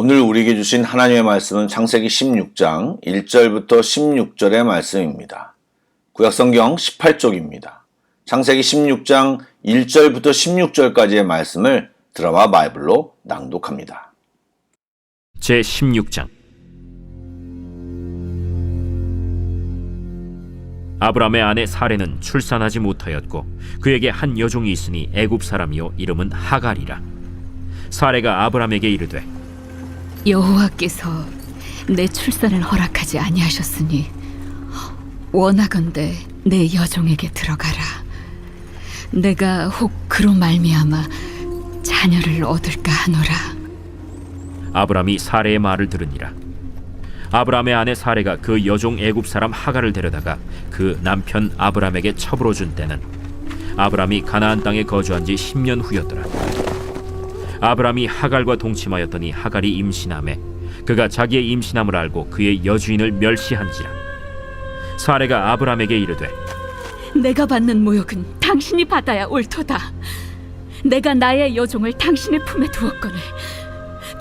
오늘 우리에게 주신 하나님의 말씀은 창세기 16장 1절부터 16절의 말씀입니다. 구약성경 18쪽입니다. 창세기 16장 1절부터 16절까지의 말씀을 드라마 바이블로 낭독합니다. 제16장. 아브람의 아내 사레는 출산하지 못하였고 그에게 한 여종이 있으니 애굽 사람이요 이름은 하갈이라. 사레가 아브람에게 이르되 여호와께서 내 출산을 허락하지 아니하셨으니 원하건대 내 여종에게 들어가라. 내가 혹 그로 말미암아 자녀를 얻을까 하노라. 아브람이 사레의 말을 들으니라. 아브람의 아내 사레가 그 여종 애굽 사람 하갈을 데려다가 그 남편 아브람에게 첩으로 준 때는 아브람이 가나안 땅에 거주한 지 10년 후였더라. 아브람이 하갈과 동침하였더니 하갈이 임신하매 그가 자기의 임신함을 알고 그의 여주인을 멸시한지라. 사레가 아브람에게 이르되 내가 받는 모욕은 당신이 받아야 옳도다. 내가 나의 여종을 당신의 품에 두었거늘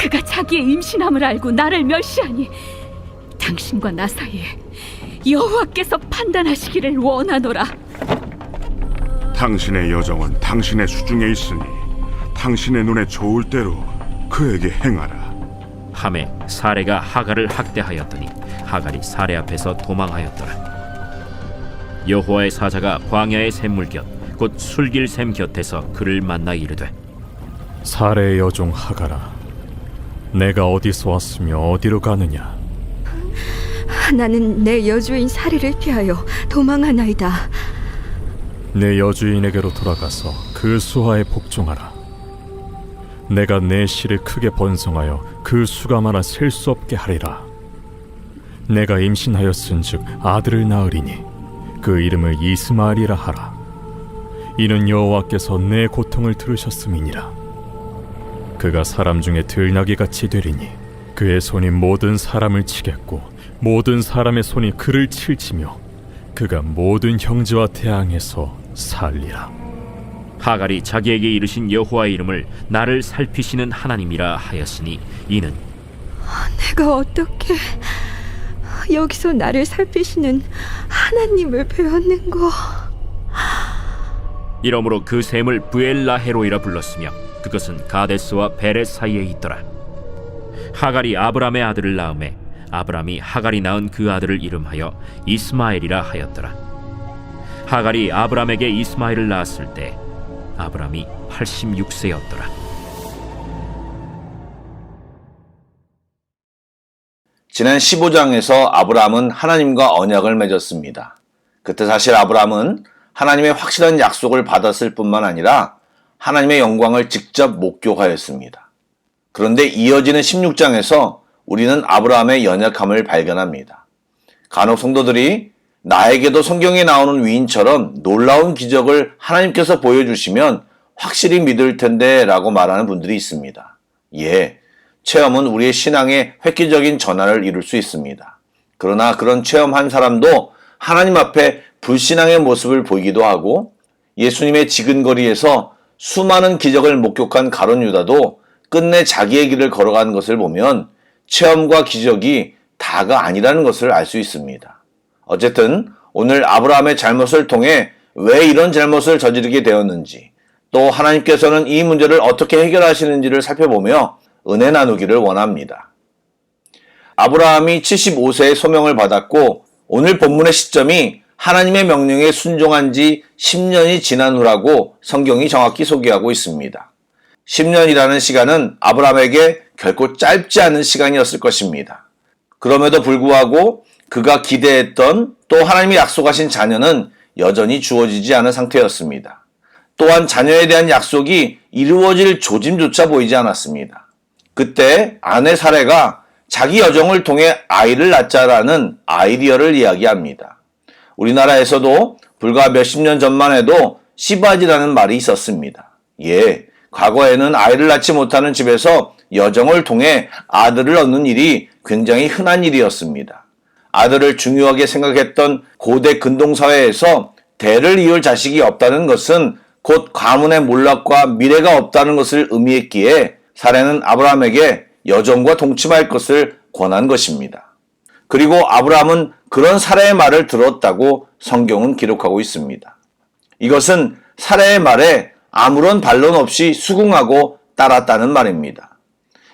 그가 자기의 임신함을 알고 나를 멸시하니 당신과 나 사이에 여호와께서 판단하시기를 원하노라. 당신의 여종은 당신의 수중에 있으니 당신의 눈에 좋을 대로 그에게 행하라. 하매 사레가 하갈을 학대하였더니 하갈이 사레 앞에서 도망하였더라. 여호와의 사자가 광야의 샘물 곁 곧 술길 샘 곁에서 그를 만나 이르되 사레의 여종 하갈아, 내가 어디서 왔으며 어디로 가느냐? 나는 내 여주인 사리를 피하여 도망하나이다. 내 여주인에게로 돌아가서 그 수하에 복종하라. 내가 내 씨를 크게 번성하여 그 수가 많아 셀 수 없게 하리라. 내가 임신하였은즉 아들을 낳으리니 그 이름을 이스마엘이라 하라. 이는 여호와께서 내 고통을 들으셨음이니라. 그가 사람 중에 들나귀같이 되리니 그의 손이 모든 사람을 치겠고 모든 사람의 손이 그를 칠지며 그가 모든 형제와 대항해서 살리라. 하갈이 자기에게 이르신 여호와의 이름을 나를 살피시는 하나님이라 하였으니 이는 내가 어떻게 여기서 나를 살피시는 하나님을 배웠는고. 이러므로 그 샘을 부엘라헤로이라 불렀으며 그것은 가데스와 베렛 사이에 있더라. 하갈이 아브람의 아들을 낳음에 아브람이 하갈이 낳은 그 아들을 이름하여 이스마엘이라 하였더라. 하갈이 아브람에게 이스마엘을 낳았을 때 아브람이 86세였더라. 지난 15장에서 아브람은 하나님과 언약을 맺었습니다. 그때 사실 아브람은 하나님의 확실한 약속을 받았을 뿐만 아니라 하나님의 영광을 직접 목격하였습니다. 그런데 이어지는 16장에서 우리는 아브라함의 연약함을 발견합니다. 간혹 성도들이 나에게도 성경에 나오는 위인처럼 놀라운 기적을 하나님께서 보여주시면 확실히 믿을 텐데 라고 말하는 분들이 있습니다. 예, 체험은 우리의 신앙의 획기적인 전환을 이룰 수 있습니다. 그러나 그런 체험한 사람도 하나님 앞에 불신앙의 모습을 보이기도 하고 예수님의 지근거리에서 수많은 기적을 목격한 가룟 유다도 끝내 자기의 길을 걸어가는 것을 보면 체험과 기적이 다가 아니라는 것을 알 수 있습니다. 어쨌든 오늘 아브라함의 잘못을 통해 왜 이런 잘못을 저지르게 되었는지 또 하나님께서는 이 문제를 어떻게 해결하시는지를 살펴보며 은혜 나누기를 원합니다. 아브라함이 75세의 소명을 받았고 오늘 본문의 시점이 하나님의 명령에 순종한 지 10년이 지난 후라고 성경이 정확히 소개하고 있습니다. 10년이라는 시간은 아브라함에게 결코 짧지 않은 시간이었을 것입니다. 그럼에도 불구하고 그가 기대했던 또 하나님이 약속하신 자녀는 여전히 주어지지 않은 상태였습니다. 또한 자녀에 대한 약속이 이루어질 조짐조차 보이지 않았습니다. 그때 아내 사레가 자기 여종을 통해 아이를 낳자라는 아이디어를 이야기합니다. 우리나라에서도 불과 몇십 년 전만 해도 씨바지라는 말이 있었습니다. 예, 과거에는 아이를 낳지 못하는 집에서 여정을 통해 아들을 얻는 일이 굉장히 흔한 일이었습니다. 아들을 중요하게 생각했던 고대 근동사회에서 대를 이을 자식이 없다는 것은 곧 가문의 몰락과 미래가 없다는 것을 의미했기에 사레는 아브라함에게 여종과 동침할 것을 권한 것입니다. 그리고 아브라함은 그런 사라의 말을 들었다고 성경은 기록하고 있습니다. 이것은 사라의 말에 아무런 반론 없이 수긍하고 따랐다는 말입니다.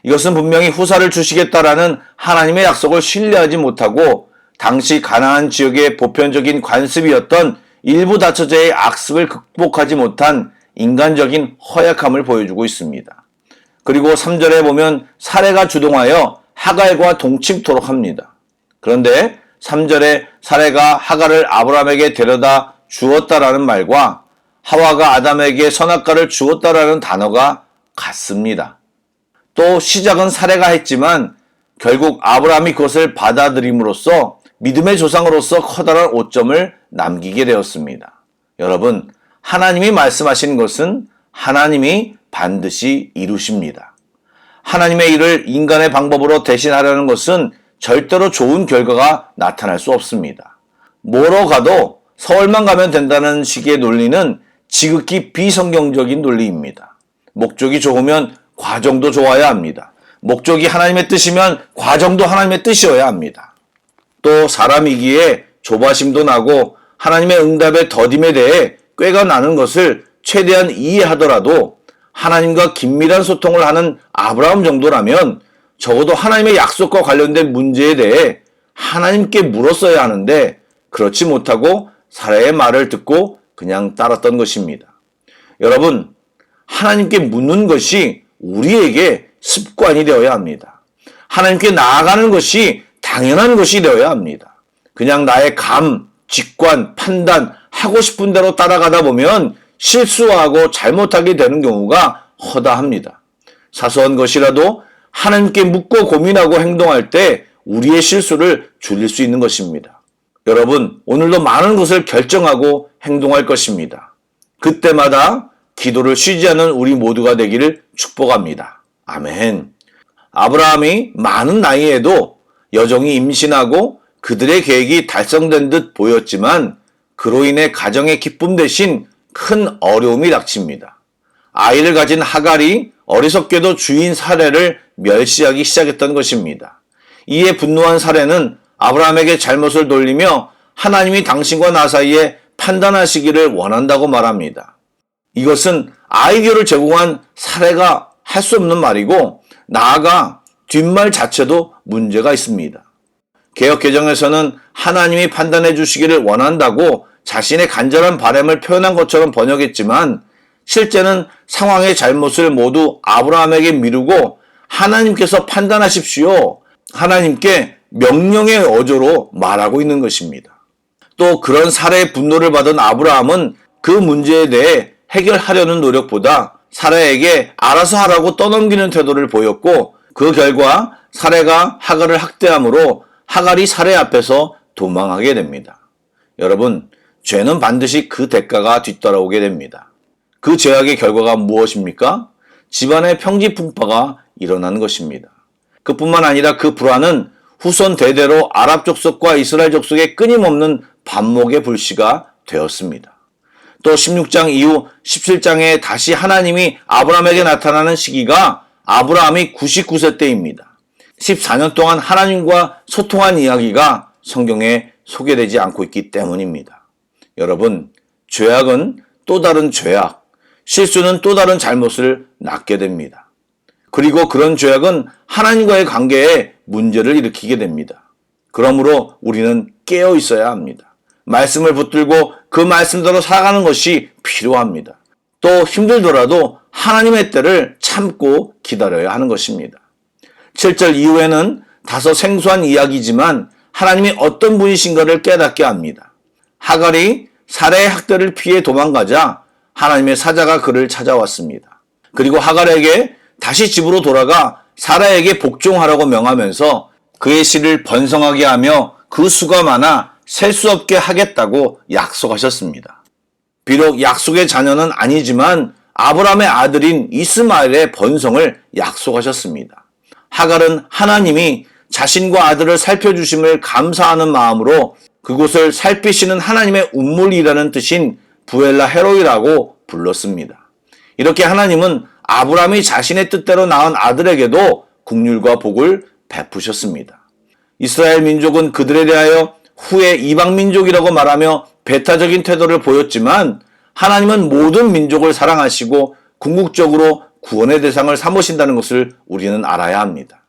이것은 분명히 후사를 주시겠다라는 하나님의 약속을 신뢰하지 못하고 당시 가나안 지역의 보편적인 관습이었던 일부 다처제의 악습을 극복하지 못한 인간적인 허약함을 보여주고 있습니다. 그리고 3절에 보면 사레가 주동하여 하갈과 동침토록 합니다. 그런데 3절에 사레가 하갈을 아브라함에게 데려다 주었다라는 말과 하와가 아담에게 선악과를 주었다라는 단어가 같습니다. 또 시작은 사레가 했지만 결국 아브라함이 그것을 받아들임으로써 믿음의 조상으로서 커다란 오점을 남기게 되었습니다. 여러분, 하나님이 말씀하신 것은 하나님이 반드시 이루십니다. 하나님의 일을 인간의 방법으로 대신하려는 것은 절대로 좋은 결과가 나타날 수 없습니다. 뭐로 가도 서울만 가면 된다는 식의 논리는 지극히 비성경적인 논리입니다. 목적이 좋으면 과정도 좋아야 합니다. 목적이 하나님의 뜻이면 과정도 하나님의 뜻이어야 합니다. 또 사람이기에 조바심도 나고 하나님의 응답의 더딤에 대해 꾀가 나는 것을 최대한 이해하더라도 하나님과 긴밀한 소통을 하는 아브라함 정도라면 적어도 하나님의 약속과 관련된 문제에 대해 하나님께 물었어야 하는데 그렇지 못하고 사라의 말을 듣고 그냥 따랐던 것입니다. 여러분, 하나님께 묻는 것이 우리에게 습관이 되어야 합니다. 하나님께 나아가는 것이 당연한 것이 되어야 합니다. 그냥 나의 감, 직관, 판단, 하고 싶은 대로 따라가다 보면 실수하고 잘못하게 되는 경우가 허다합니다. 사소한 것이라도 하나님께 묻고 고민하고 행동할 때 우리의 실수를 줄일 수 있는 것입니다. 여러분, 오늘도 많은 것을 결정하고 행동할 것입니다. 그때마다 기도를 쉬지 않는 우리 모두가 되기를 축복합니다. 아멘. 아브라함이 많은 나이에도 여종이 임신하고 그들의 계획이 달성된 듯 보였지만 그로 인해 가정의 기쁨 대신 큰 어려움이 닥칩니다. 아이를 가진 하갈이 어리석게도 주인 사레를 멸시하기 시작했던 것입니다. 이에 분노한 사레는 아브라함에게 잘못을 돌리며 하나님이 당신과 나 사이에 판단하시기를 원한다고 말합니다. 이것은 아이디어를 제공한 사레가 할 수 없는 말이고 나아가 뒷말 자체도 문제가 있습니다. 개역개정에서는 하나님이 판단해 주시기를 원한다고 자신의 간절한 바람을 표현한 것처럼 번역했지만 실제는 상황의 잘못을 모두 아브라함에게 미루고 하나님께서 판단하십시오. 하나님께 명령의 어조로 말하고 있는 것입니다. 또 그런 사례의 분노를 받은 아브라함은 그 문제에 대해 해결하려는 노력보다 사례에게 알아서 하라고 떠넘기는 태도를 보였고 그 결과 사례가 하갈을 학대함으로 하갈이 사례 앞에서 도망하게 됩니다. 여러분, 죄는 반드시 그 대가가 뒤따라오게 됩니다. 그 죄악의 결과가 무엇입니까? 집안의 평지풍파가 일어나는 것입니다. 그뿐만 아니라 그 불화는 후손 대대로 아랍 족속과 이스라엘 족속의 끊임없는 반목의 불씨가 되었습니다. 또 16장 이후 17장에 다시 하나님이 아브라함에게 나타나는 시기가 아브라함이 99세 때입니다. 14년 동안 하나님과 소통한 이야기가 성경에 소개되지 않고 있기 때문입니다. 여러분, 죄악은 또 다른 죄악, 실수는 또 다른 잘못을 낳게 됩니다. 그리고 그런 죄악은 하나님과의 관계에 문제를 일으키게 됩니다. 그러므로 우리는 깨어 있어야 합니다. 말씀을 붙들고 그 말씀대로 살아가는 것이 필요합니다. 또 힘들더라도 하나님의 때를 참고 기다려야 하는 것입니다. 7절 이후에는 다소 생소한 이야기지만 하나님이 어떤 분이신가를 깨닫게 합니다. 하갈이 사레의 학대를 피해 도망가자 하나님의 사자가 그를 찾아왔습니다. 그리고 하갈에게 다시 집으로 돌아가 사라에게 복종하라고 명하면서 그의 씨를 번성하게 하며 그 수가 많아 셀 수 없게 하겠다고 약속하셨습니다. 비록 약속의 자녀는 아니지만 아브라함의 아들인 이스마엘의 번성을 약속하셨습니다. 하갈은 하나님이 자신과 아들을 살펴주심을 감사하는 마음으로 그곳을 살피시는 하나님의 운물이라는 뜻인 부엘라 헤로이라고 불렀습니다. 이렇게 하나님은 아브라함이 자신의 뜻대로 낳은 아들에게도 국률과 복을 베푸셨습니다. 이스라엘 민족은 그들에 대하여 후에 이방 민족이라고 말하며 배타적인 태도를 보였지만 하나님은 모든 민족을 사랑하시고 궁극적으로 구원의 대상을 삼으신다는 것을 우리는 알아야 합니다.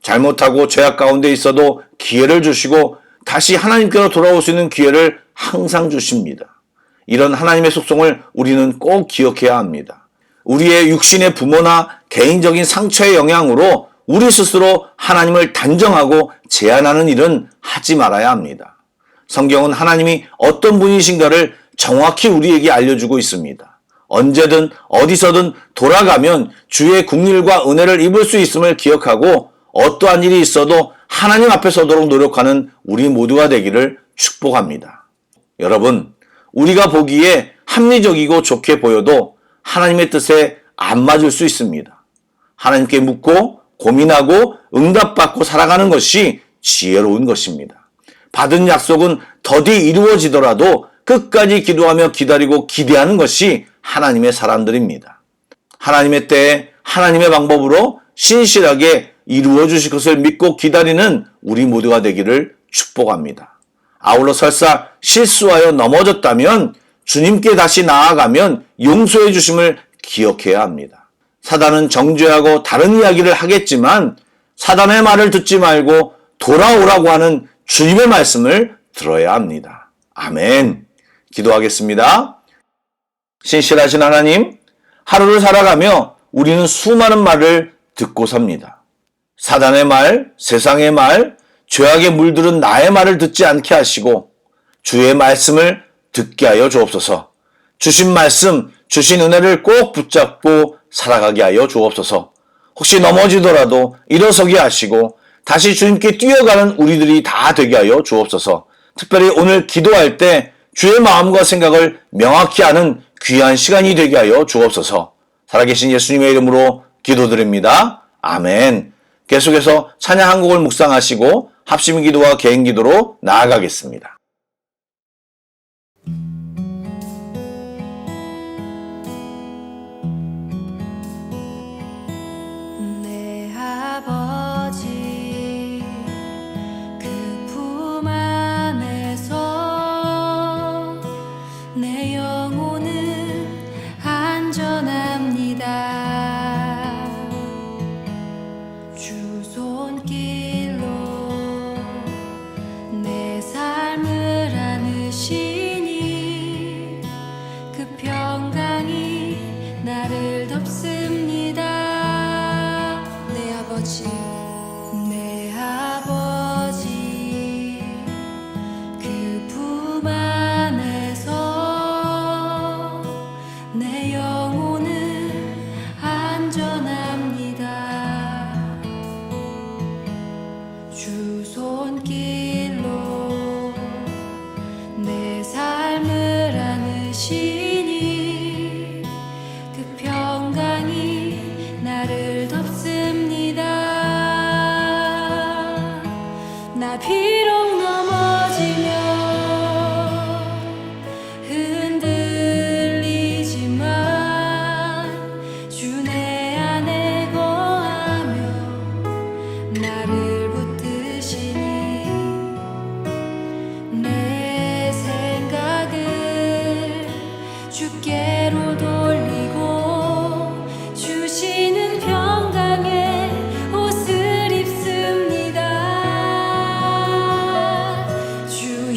잘못하고 죄악 가운데 있어도 기회를 주시고 다시 하나님께로 돌아올 수 있는 기회를 항상 주십니다. 이런 하나님의 속성을 우리는 꼭 기억해야 합니다. 우리의 육신의 부모나 개인적인 상처의 영향으로 우리 스스로 하나님을 단정하고 제한하는 일은 하지 말아야 합니다. 성경은 하나님이 어떤 분이신가를 정확히 우리에게 알려주고 있습니다. 언제든 어디서든 돌아가면 주의 국률과 은혜를 입을 수 있음을 기억하고 어떠한 일이 있어도 하나님 앞에 서도록 노력하는 우리 모두가 되기를 축복합니다. 여러분, 우리가 보기에 합리적이고 좋게 보여도 하나님의 뜻에 안 맞을 수 있습니다. 하나님께 묻고 고민하고 응답받고 살아가는 것이 지혜로운 것입니다. 받은 약속은 더디 이루어지더라도 끝까지 기도하며 기다리고 기대하는 것이 하나님의 사람들입니다. 하나님의 때에 하나님의 방법으로 신실하게 이루어 주실 것을 믿고 기다리는 우리 모두가 되기를 축복합니다. 아울러 설사 실수하여 넘어졌다면 주님께 다시 나아가면 용서해 주심을 기억해야 합니다. 사단은 정죄하고 다른 이야기를 하겠지만 사단의 말을 듣지 말고 돌아오라고 하는 주님의 말씀을 들어야 합니다. 아멘. 기도하겠습니다. 신실하신 하나님, 하루를 살아가며 우리는 수많은 말을 듣고 삽니다. 사단의 말, 세상의 말, 죄악에 물들은 나의 말을 듣지 않게 하시고 주의 말씀을 듣게 하여 주옵소서. 주신 말씀, 주신 은혜를 꼭 붙잡고 살아가게 하여 주옵소서. 혹시 넘어지더라도 일어서게 하시고 다시 주님께 뛰어가는 우리들이 다 되게 하여 주옵소서. 특별히 오늘 기도할 때 주의 마음과 생각을 명확히 아는 귀한 시간이 되게 하여 주옵소서. 살아계신 예수님의 이름으로 기도드립니다. 아멘. 계속해서 찬양 한 곡을 묵상하시고 합심 기도와 개인 기도로 나아가겠습니다. 내 아버지 그 품 안에서 내 영혼은 안전합니다. 주 손길로 내 삶을 안으시니 그 평강이 나를 덮습니다. 내 아버지 그 품 안에서 내 영혼은 안전합니다. 주 손길로 내 삶을 안으시니 그 평강이 나를 덮습니다. 나 비록 넘어지며 흔들리지만 주 내 안에 거하며 나를 붙드시니 내 생각을 주께로 돌리고 주시는 평강의 옷을 입습니다. 주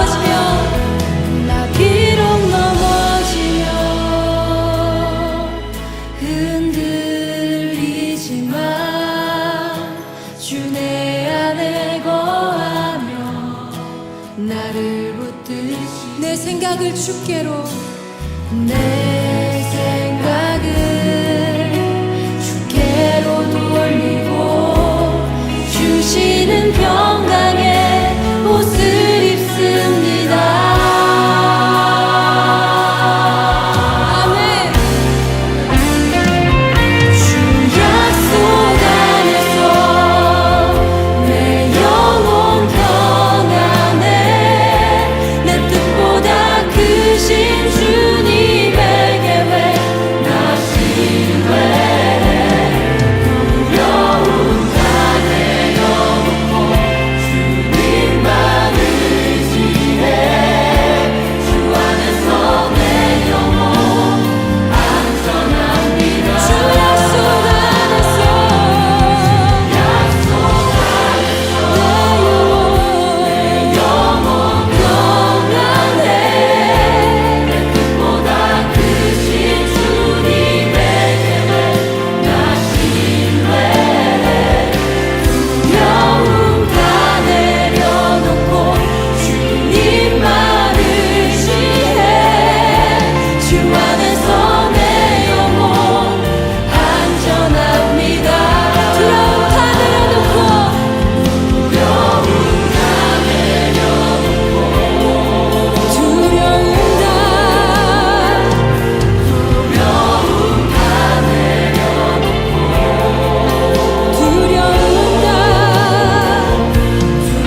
넘어지면 나 비록 넘어지면 흔들리지만 주 내 안에 거하며 나를 붙드시 내 생각을 주께로 내 생각을 주께로 돌리고 주시는 평강의 옷을 입습니다. 아멘. 주 약속 안에서 내 영혼 평안해 내 뜻보다 크신 주님의 계획 나 신뢰해 두려움 다 내려놓고 주님만 의지해 주 안에서 내 영혼 안전합니다. 주 약속 안에서 내 영혼 평안해 내 뜻보다 크신 주님의 계획 나 신뢰해 두려움 다 내려놓고 주님만 의지해 주 안에서 내 영혼 안전합니다. 두려움 다 내려놓고 두려움 다 내려놓고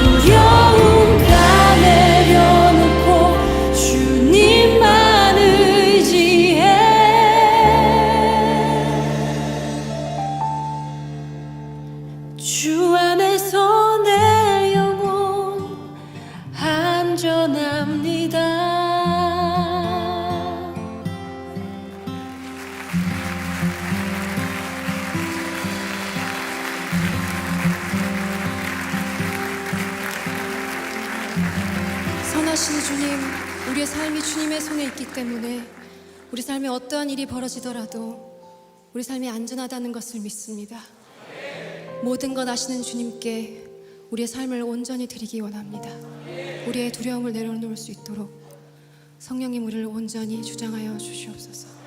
두려움 다 내려놓고 주님만 의지해 주 안에서 내 영혼 안전합니다. 선하신 주님, 우리의 삶이 주님의 손에 있기 때문에 우리 삶에 어떠한 일이 벌어지더라도 우리 삶이 안전하다는 것을 믿습니다. 모든 것 아시는 주님께 우리의 삶을 온전히 드리기 원합니다. 우리의 두려움을 내려놓을 수 있도록 성령님 우리를 온전히 주장하여 주시옵소서.